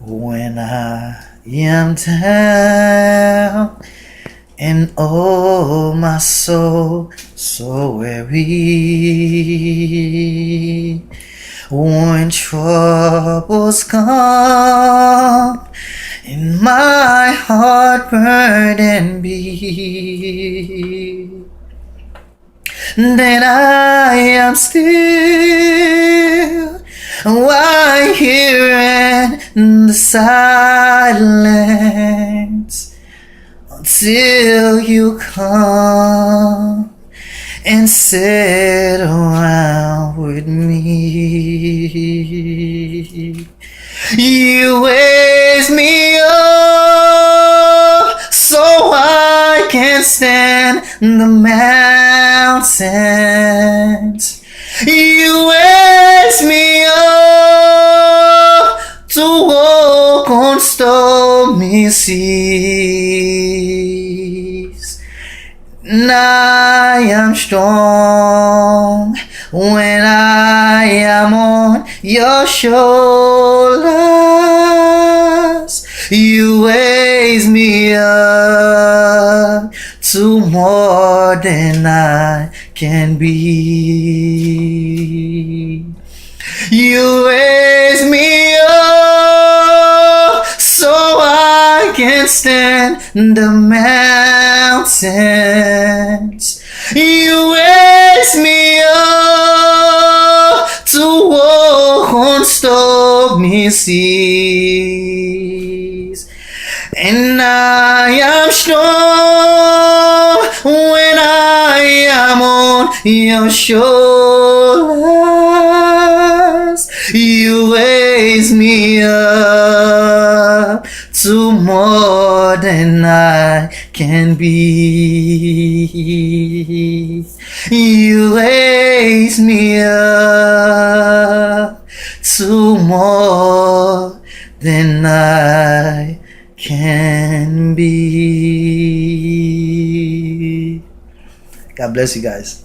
When I am down and oh my soul so weary, when troubles come and my heart burden be, then I am still while here in the silence until you come and sit around with me. You raise me up so I can stand the mountains. You raise me up to walk on stormy seas. And I am strong when I am on your shoulders. You raise me up to more than I can be. You raise me up so I can stand the mountains. You raise me up to walk on stormy seas. And I am strong when I am on your shoulders. You raise me up to more than I can be. You raise me up to more than I can be. God bless you guys.